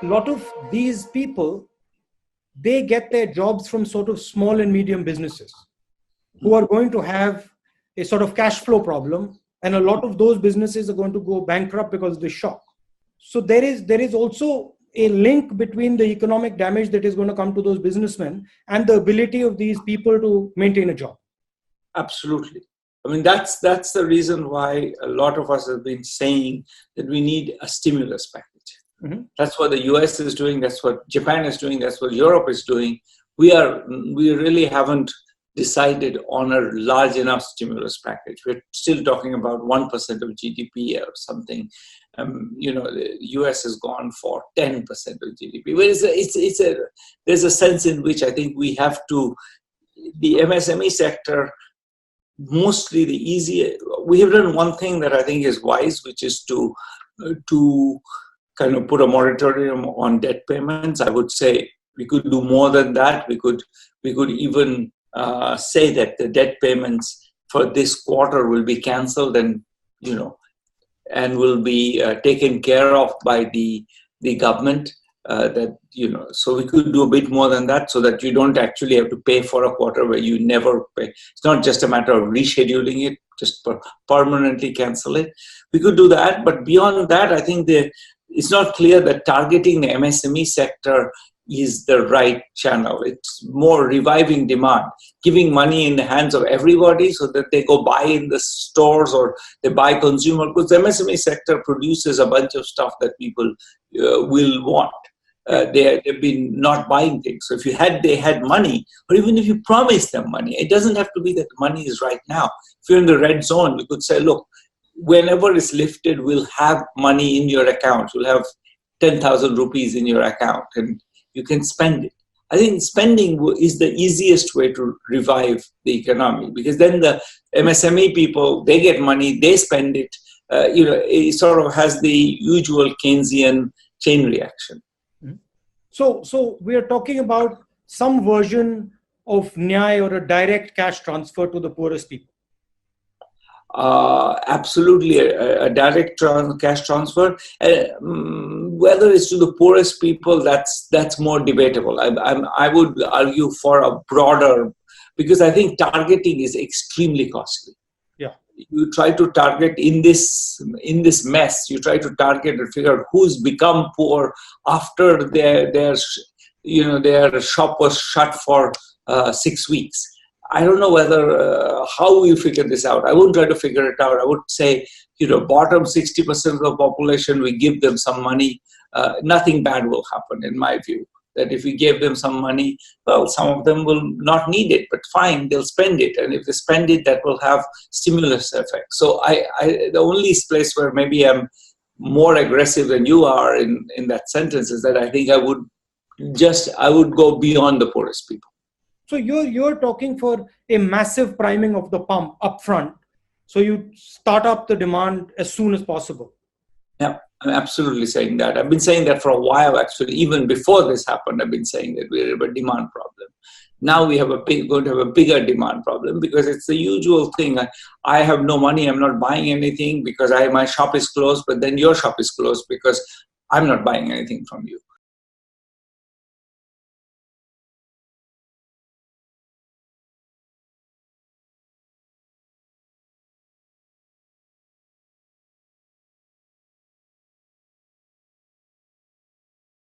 a lot of these people, they get their jobs from sort of small and medium businesses who are going to have a sort of cash flow problem. And a lot of those businesses are going to go bankrupt because of the shock. So there is also a link between the economic damage that is going to come to those businessmen and the ability of these people to maintain a job. Absolutely. I mean, that's the reason why a lot of us have been saying that we need a stimulus package. Mm-hmm. That's what the US is doing. That's what Japan is doing. That's what Europe is doing. We really haven't decided on a large enough stimulus package. We're still talking about 1% of GDP or something. The US has gone for 10% of GDP. But there's a sense in which I think we have to, the MSME sector, mostly the easier. We have done one thing that I think is wise, which is to kind of put a moratorium on debt payments. I would say we could do more than that. We could even say that the debt payments for this quarter will be cancelled and will be taken care of by the government. So we could do a bit more than that, so that you don't actually have to pay for a quarter where you never pay. It's not just a matter of rescheduling it, just permanently cancel it. We could do that, but beyond that, I think it's not clear that targeting the MSME sector is the right channel. It's more reviving demand, giving money in the hands of everybody so that they go buy in the stores or they buy consumer goods. The MSME sector produces a bunch of stuff that people will want. They've been not buying things. So if they had money, or even if you promise them money, it doesn't have to be that money is right now. If you're in the red zone, you could say, look, whenever it's lifted, we'll have money in your account. You'll have 10,000 rupees in your account and you can spend it. I think spending is the easiest way to revive the economy, because then the MSME people, they get money, they spend it. It sort of has the usual Keynesian chain reaction. So we are talking about some version of Nyay, or a direct cash transfer to the poorest people. Absolutely, a direct cash transfer. Whether it's to the poorest people, that's more debatable. I would argue for a broader, because I think targeting is extremely costly. Yeah, you try to target in this mess. You try to target and figure out who's become poor after their shop was shut for 6 weeks. I don't know how we figure this out. I wouldn't try to figure it out. I would say, bottom 60% of the population, we give them some money. Nothing bad will happen, in my view. That if we gave them some money, well, some of them will not need it, but fine, they'll spend it. And if they spend it, that will have stimulus effect. So the only place where maybe I'm more aggressive than you are in that sentence is that I think I would go beyond the poorest people. So you're talking for a massive priming of the pump upfront. So you start up the demand as soon as possible. Yeah, I'm absolutely saying that. I've been saying that for a while, actually. Even before this happened, I've been saying that we have a demand problem. Now we have going to have a bigger demand problem, because it's the usual thing. I have no money. I'm not buying anything because my shop is closed, but then your shop is closed because I'm not buying anything from you.